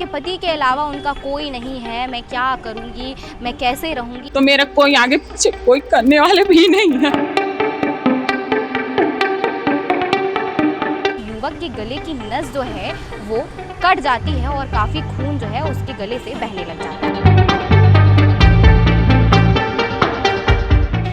उनके पति के अलावा उनका कोई नहीं है, मैं क्या करूंगी, मैं कैसे रहूंगी। तो मेरा कोई आगे पीछे कोई करने वाले भी नहीं है। युवक के गले की नस जो है वो कट जाती है और काफी खून जो है उसके गले से बहने लग जाता है।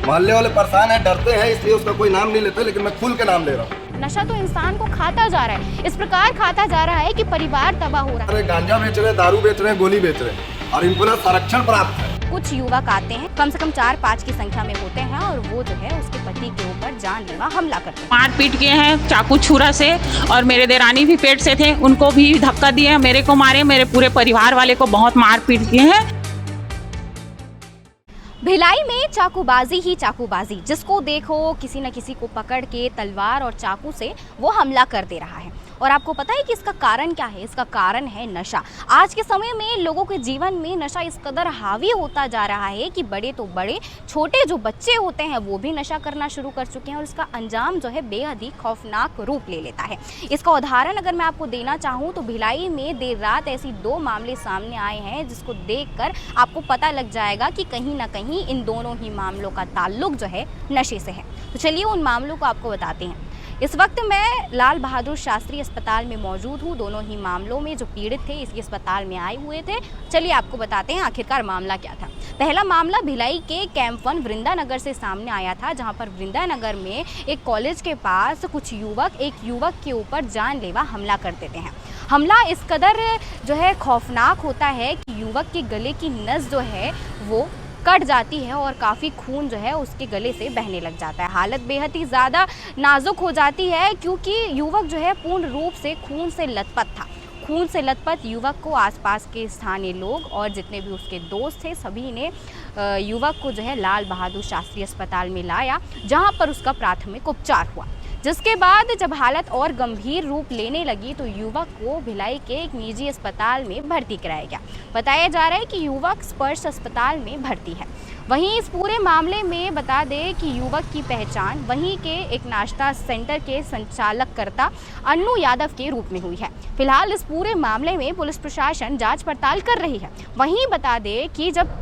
मोहल्ले वाले परेशान है, डरते हैं, इसलिए उसका कोई नाम नहीं लेते, लेकिन मैं खुल के नाम ले रहा हूँ। नशा तो इंसान को खाता जा रहा है, इस प्रकार खाता जा रहा है कि परिवार तबाह हो रहा है। गांजा बेच रहे हैं, दारू बेच रहे हैं, गोली बेच रहे हैं और इनको ना संरक्षण प्राप्त है। कुछ युवक आते हैं, कम से कम 4-5 की संख्या में होते हैं और वो जो है उसके पति के ऊपर जानलेवा हमला करते हैं। मार पीट किए हैं चाकू छुरा से, और मेरे देरानी भी पेट से थे, उनको भी धक्का दिए, मेरे को मारे, मेरे पूरे परिवार वाले को बहुत मार पीट किए हैं। भिलाई में चाकूबाजी ही चाकूबाजी, जिसको देखो किसी न किसी को पकड़ के तलवार और चाकू से वो हमला कर दे रहा है। और आपको पता है कि इसका कारण क्या है? इसका कारण है नशा। आज के समय में लोगों के जीवन में नशा इस कदर हावी होता जा रहा है कि बड़े तो बड़े, छोटे जो बच्चे होते हैं वो भी नशा करना शुरू कर चुके हैं और इसका अंजाम जो है बेहद ही खौफनाक रूप ले लेता है। इसका उदाहरण अगर मैं आपको देना चाहूँ तो भिलाई में देर रात ऐसी 2 मामले सामने आए हैं जिसको देखकर आपको पता लग जाएगा कि कहीं ना कहीं इन दोनों ही मामलों का ताल्लुक जो है नशे से है। तो चलिए उन मामलों को आपको बताते हैं। इस वक्त मैं लाल बहादुर शास्त्री अस्पताल में मौजूद हूँ। दोनों ही मामलों में जो पीड़ित थे इसी अस्पताल में आए हुए थे। चलिए आपको बताते हैं आखिरकार मामला क्या था। पहला मामला भिलाई के कैंप 1 वृंदानगर से सामने आया था, जहां पर वृंदानगर में एक कॉलेज के पास कुछ युवक एक युवक के ऊपर जानलेवा हमला कर देते हैं। हमला इस कदर जो है खौफनाक होता है कि युवक के गले की नस जो है वो कट जाती है और काफ़ी खून जो है उसके गले से बहने लग जाता है। हालत बेहद ही ज़्यादा नाजुक हो जाती है क्योंकि युवक जो है पूर्ण रूप से खून से लथपथ था। खून से लथपथ युवक को आसपास के स्थानीय लोग और जितने भी उसके दोस्त थे सभी ने युवक को जो है लाल बहादुर शास्त्री अस्पताल में लाया, जहां पर उसका प्राथमिक उपचार हुआ। जिसके बाद जब हालत और गंभीर रूप लेने लगी तो युवक को भिलाई के एक निजी अस्पताल में भर्ती कराया गया। बताया जा रहा है कि युवक स्पर्श अस्पताल में भर्ती है। वहीं इस पूरे मामले में बता दें कि युवक की पहचान वहीं के एक नाश्ता सेंटर के संचालककर्ता अन्नू यादव के रूप में हुई है। फिलहाल इस पूरे मामले में पुलिस प्रशासन जांच पड़ताल कर रही है। वहीं बता दें कि जब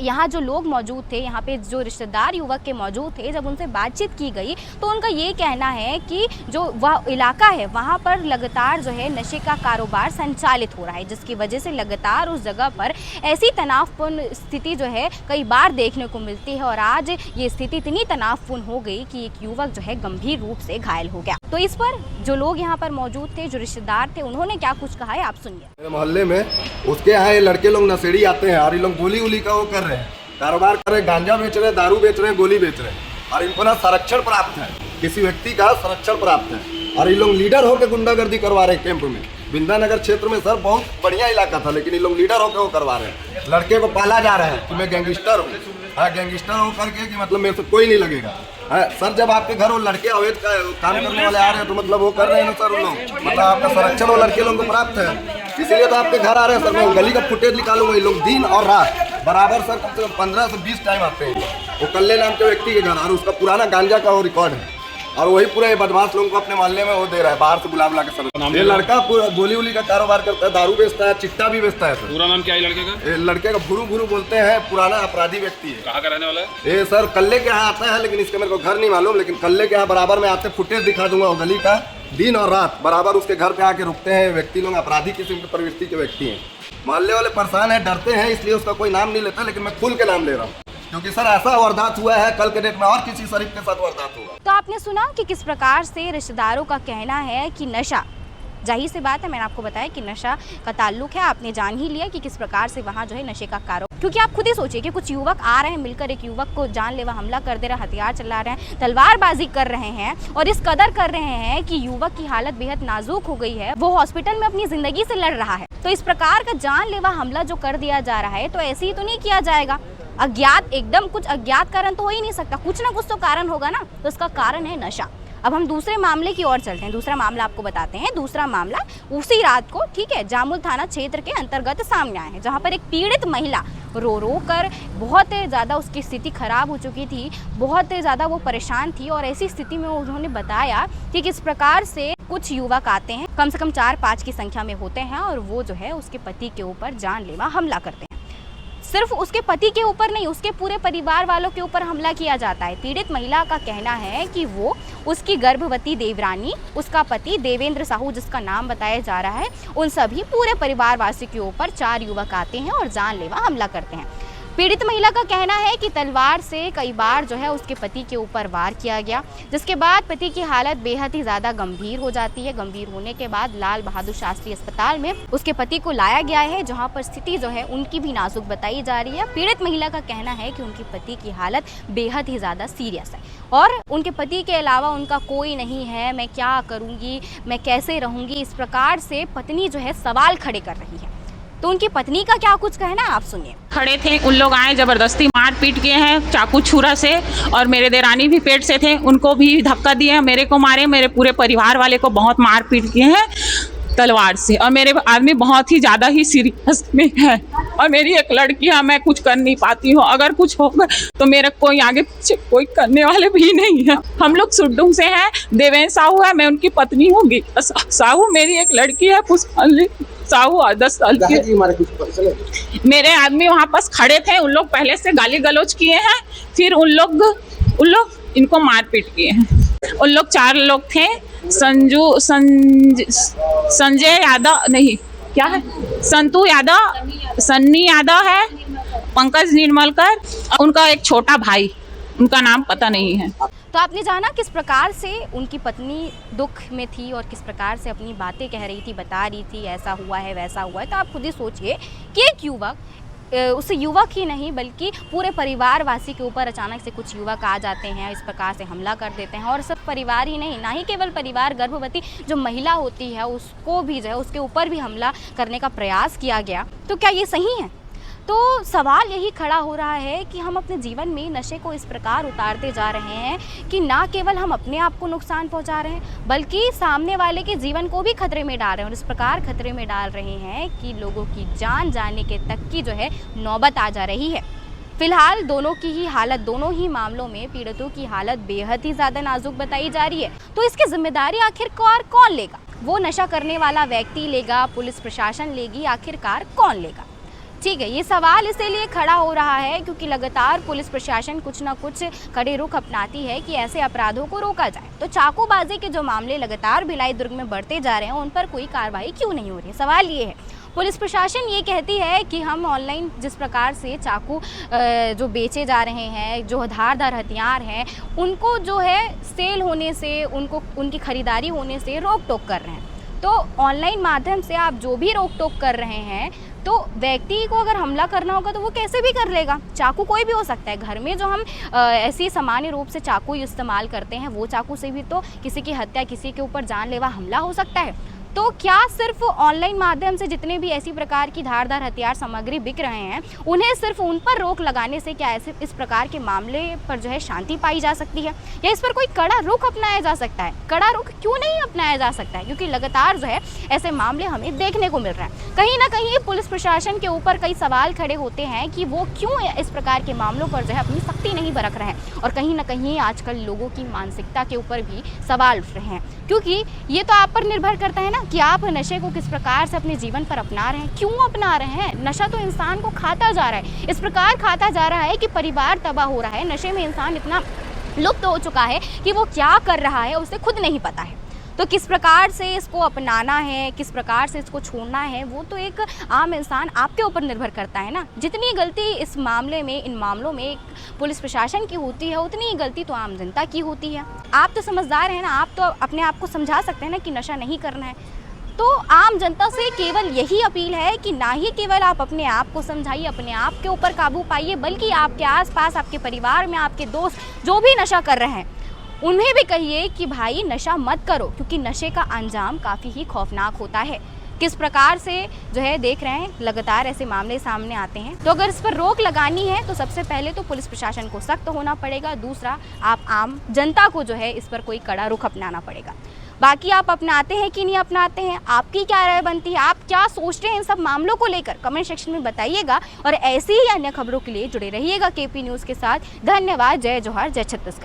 यहाँ जो लोग मौजूद थे, यहाँ पे जो रिश्तेदार युवक के मौजूद थे, जब उनसे बातचीत की गई तो उनका ये कहना है कि जो वह इलाका है वहाँ पर लगातार जो है नशे का कारोबार संचालित हो रहा है, जिसकी वजह से लगातार उस जगह पर ऐसी तनावपूर्ण स्थिति जो है कई बार देखने को मिलती है। और आज ये स्थिति इतनी तनावपूर्ण हो गई कि एक युवक जो है गंभीर रूप से घायल हो गया। तो इस पर जो लोग यहाँ पर मौजूद थे, जो रिश्तेदार थे, उन्होंने क्या कुछ कहा है आप सुनिए। मेरे मोहल्ले में उसके यहाँ ये लड़के लोग नशेड़ी आते हैं और ये लोग गोली उली का वो कर रहे हैं, कारोबार कर रहे हैं, गांजा बेच रहे हैं, दारू बेच रहे हैं, गोली बेच रहे हैं और इनको ना संरक्षण प्राप्त है, किसी व्यक्ति का संरक्षण प्राप्त है और ये लोग लीडर होकर गुंडागर्दी करवा रहे हैं कैंप में। वृंदानगर क्षेत्र में सर बहुत बढ़िया इलाका था, लेकिन ये लोग लीडर होकर वो करवा रहे हैं। लड़के को पाला जा रहा है कि मैं गैंगस्टर हूँ, हाँ गैंगस्टर हो करके कि मतलब मेरे से कोई नहीं लगेगा। सर जब आपके घर वो लड़के अवैध का काम करने वाले आ रहे हैं तो मतलब वो कर रहे हैं ना सर, वो लोग मतलब आपका संरक्षण वो लड़के लोगों को प्राप्त है, इसीलिए तो आपके घर आ रहे हैं। सर मैं गली का फुटेज निकालूंगा, ये लोग दिन और रात बराबर सर कम से कम 15 से 20 टाइम आते हैं। वो कल्ले नाम के व्यक्ति के घर और उसका पुराना गांजा का वो रिकॉर्ड है और वही पूरा ये बदमाश लोगों को अपने मोहल्ले में वो दे रहा है, बाहर से बुला के। सर ये लड़का पूरा गोली उली का कारोबार करता है, दारू बेचता है, चिट्टा भी बेचता है। सर पूरा नाम क्या है लड़के का? लड़के का भुरू भुरू बोलते हैं, पुराना अपराधी व्यक्ति है। कहाँ का रहने वाला है? ये सर कल्ले के यहाँ आता है, लेकिन इसके मेरे को घर नहीं मालूम, लेकिन कल्ले के यहाँ बराबर में आते, फुटेज दिखा दूंगा वो गली का। दिन और रात बराबर उसके घर पे आके रुकते हैं व्यक्ति लोग, अपराधी किस्म की प्रवृत्ति के व्यक्ति हैं। मोहल्ले वाले परेशान है, डरते हैं, इसलिए उसका कोई नाम नहीं लेता, लेकिन मैं खुल के नाम ले रहा हूँ क्योंकि सर ऐसा वारदात हुआ है, कल के डेट में और किसी शरीफ के साथ वारदात होगा। तो आपने सुना कि किस प्रकार से रिश्तेदारों का कहना है कि नशा, जाहिर सी बात है, मैंने आपको बताया कि नशा का ताल्लुक है। आपने जान ही लिया कि किस प्रकार से वहाँ जो है नशे का कारोबार, क्योंकि आप खुद ही सोचिए कि कुछ युवक आ रहे हैं मिलकर एक युवक को जानलेवा हमला कर दे रहे हैं, हथियार चला रहे हैं, तलवारबाजी कर रहे हैं और इस कदर कर रहे हैं कि युवक की हालत बेहद नाजुक हो गई है, वो हॉस्पिटल में अपनी जिंदगी से लड़ रहा है। तो इस प्रकार का जानलेवा हमला जो कर दिया जा रहा है तो ऐसे ही तो नहीं किया जाएगा। अज्ञात, एकदम कुछ अज्ञात कारण तो हो ही नहीं सकता, कुछ ना कुछ तो कारण होगा ना। तो इसका कारण है नशा। अब हम दूसरे मामले की ओर चलते हैं, दूसरा मामला आपको बताते हैं। दूसरा मामला उसी रात को, ठीक है, जामुल थाना क्षेत्र के अंतर्गत सामने आया है, जहाँ पर एक पीड़ित महिला रो रो कर बहुत ज़्यादा उसकी स्थिति खराब हो चुकी थी, बहुत ज़्यादा वो परेशान थी। और ऐसी स्थिति में उन्होंने बताया कि किस प्रकार से कुछ युवक आते हैं, कम से कम 4-5 की संख्या में होते हैं, और वो जो है उसके पति के ऊपर जानलेवा हमला करते हैं। सिर्फ उसके पति के ऊपर नहीं, उसके पूरे परिवार वालों के ऊपर हमला किया जाता है। पीड़ित महिला का कहना है कि वो, उसकी गर्भवती देवरानी, उसका पति देवेंद्र साहू जिसका नाम बताया जा रहा है, उन सभी पूरे परिवार वासी के ऊपर 4 युवक आते हैं और जानलेवा हमला करते हैं। पीड़ित महिला का कहना है कि तलवार से कई बार जो है उसके पति के ऊपर वार किया गया, जिसके बाद पति की हालत बेहद ही ज़्यादा गंभीर हो जाती है। गंभीर होने के बाद लाल बहादुर शास्त्री अस्पताल में उसके पति को लाया गया है, जहां पर स्थिति जो है उनकी भी नाजुक बताई जा रही है। पीड़ित महिला का कहना है कि उनके पति की हालत बेहद ही ज़्यादा सीरियस है और उनके पति के अलावा उनका कोई नहीं है, मैं क्या करूँगी, मैं कैसे रहूँगी, इस प्रकार से पत्नी जो है सवाल खड़े कर रही है। तो उनकी पत्नी का क्या कुछ कहना है, आप सुनिए। खड़े थे, उन लोग आए, जबरदस्ती मार पीट किए हैं चाकू छुरा से, और मेरे देरानी भी पेट से थे, उनको भी धक्का दिए, मेरे को मारे, मेरे पूरे परिवार वाले को बहुत मार पीट किए हैं तलवार से। और मेरे आदमी बहुत ही ज़्यादा ही सीरियस में है, और मेरी एक लड़की है, मैं कुछ कर नहीं पाती हूँ। अगर कुछ होगा तो मेरा कोई आगे पीछे कोई करने वाले भी नहीं है। हम लोग सुड्डू से हैं, देवेंद्र साहू है, मैं उनकी पत्नी हूँ। साहू मेरी एक लड़की है, पुष्पांजलि साहू 10 साल की। मेरे आदमी वहाँ पास खड़े थे, उन लोग पहले से गाली गलौज किए हैं, फिर उन लोग इनको मार पीट किए हैं। उन लोग 4 लोग थे, संजय यादव नहीं, क्या है, संतू यादव, सन्नी यादव है, पंकज निर्मलकर, उनका एक छोटा भाई, उनका नाम पता नहीं है। तो आपने जाना किस प्रकार से उनकी पत्नी दुख में थी और किस प्रकार से अपनी बातें कह रही थी, बता रही थी, ऐसा हुआ है, वैसा हुआ है। तो आप खुद ही सोचिए कि एक युवक, उस युवक ही नहीं बल्कि पूरे परिवार वासी के ऊपर अचानक से कुछ युवक आ जाते हैं, इस प्रकार से हमला कर देते हैं। और सब परिवार ही नहीं, ना ही केवल परिवार, गर्भवती जो महिला होती है उसको भी जो है उसके ऊपर भी हमला करने का प्रयास किया गया। तो क्या ये सही है? तो सवाल यही खड़ा हो रहा है कि हम अपने जीवन में नशे को इस प्रकार उतारते जा रहे हैं कि ना केवल हम अपने आप को नुकसान पहुंचा रहे हैं बल्कि सामने वाले के जीवन को भी खतरे में डाल रहे हैं, और इस प्रकार खतरे में डाल रहे हैं कि लोगों की जान जाने के तक की जो है नौबत आ जा रही है। फिलहाल दोनों ही मामलों में पीड़ितों की हालत बेहद ही ज़्यादा नाजुक बताई जा रही है। तो इसकी जिम्मेदारी आखिरकार कौन लेगा? वो नशा करने वाला व्यक्ति लेगा, पुलिस प्रशासन लेगी, आखिरकार कौन लेगा? ठीक है, ये सवाल इसीलिए खड़ा हो रहा है क्योंकि लगातार पुलिस प्रशासन कुछ ना कुछ कड़े रुख अपनाती है कि ऐसे अपराधों को रोका जाए। तो चाकूबाजी के जो मामले लगातार भिलाई दुर्ग में बढ़ते जा रहे हैं, उन पर कोई कार्रवाई क्यों नहीं हो रही है? सवाल ये है। पुलिस प्रशासन ये कहती है कि हम ऑनलाइन जिस प्रकार से चाकू जो बेचे जा रहे हैं, जो धारदार हथियार हैं, उनको जो है सेल होने से, उनकी खरीदारी होने से रोक टोक कर रहे हैं। तो ऑनलाइन माध्यम से आप जो भी रोक टोक कर रहे हैं, तो व्यक्ति को अगर हमला करना होगा तो वो कैसे भी कर लेगा। चाकू कोई भी हो सकता है, घर में जो हम ऐसी सामान्य रूप से चाकू इस्तेमाल करते हैं, वो चाकू से भी तो किसी की हत्या, किसी के ऊपर जानलेवा हमला हो सकता है। तो क्या सिर्फ ऑनलाइन माध्यम से जितने भी ऐसी प्रकार की धारदार हथियार सामग्री बिक रहे हैं, उन्हें सिर्फ उन पर रोक लगाने से क्या ऐसे इस प्रकार के मामले पर जो है शांति पाई जा सकती है, या इस पर कोई कड़ा रुख अपनाया जा सकता है? कड़ा रुख क्यों नहीं अपनाया जा सकता है? क्योंकि लगातार जो है ऐसे मामले हमें देखने को मिल रहे हैं। कहीं ना कहीं पुलिस प्रशासन के ऊपर कई सवाल खड़े होते हैं कि वो क्यों इस प्रकार के मामलों पर जो है अपनी सख्ती नहीं बरत रहे हैं, और कहीं ना कहीं आजकल लोगों की मानसिकता के ऊपर भी सवाल उठ रहे हैं, क्योंकि ये तो आप पर निर्भर करता है ना कि आप नशे को किस प्रकार से अपने जीवन पर अपना रहे हैं, क्यों अपना रहे हैं। नशा तो इंसान को खाता जा रहा है, इस प्रकार खाता जा रहा है कि परिवार तबाह हो रहा है। नशे में इंसान इतना लुप्त हो चुका है कि वो क्या कर रहा है उसे खुद नहीं पता है। तो किस प्रकार से इसको अपनाना है, किस प्रकार से इसको छोड़ना है, वो तो एक आम इंसान आपके ऊपर निर्भर करता है ना। जितनी गलती इस मामले में, इन मामलों में पुलिस प्रशासन की होती है, उतनी ही गलती तो आम जनता की होती है। आप तो समझदार हैं ना, आप तो अपने आप को समझा सकते हैं ना कि नशा नहीं करना है। तो आम जनता से केवल यही अपील है कि ना ही केवल आप अपने आप को समझाइए, अपने आप के ऊपर काबू पाइए, बल्कि आपके आसपास, आपके परिवार में, आपके दोस्त जो भी नशा कर रहे हैं, उन्हें भी कहिए कि भाई नशा मत करो, क्योंकि नशे का अंजाम काफ़ी ही खौफनाक होता है। किस प्रकार से जो है देख रहे हैं लगातार ऐसे मामले सामने आते हैं। तो अगर इस पर रोक लगानी है तो सबसे पहले तो पुलिस प्रशासन को सख्त होना पड़ेगा, दूसरा आप आम जनता को जो है इस पर कोई कड़ा रुख अपनाना पड़ेगा। बाकी आप अपनाते हैं कि नहीं अपनाते हैं, आपकी क्या राय बनती है, आप क्या सोचते हैं इन सब मामलों को लेकर, कमेंट सेक्शन में बताइएगा। और ऐसी ही अन्य खबरों के लिए जुड़े रहिएगा केपी न्यूज़ के साथ। धन्यवाद। जय जोहार, जय छत्तीसगढ़।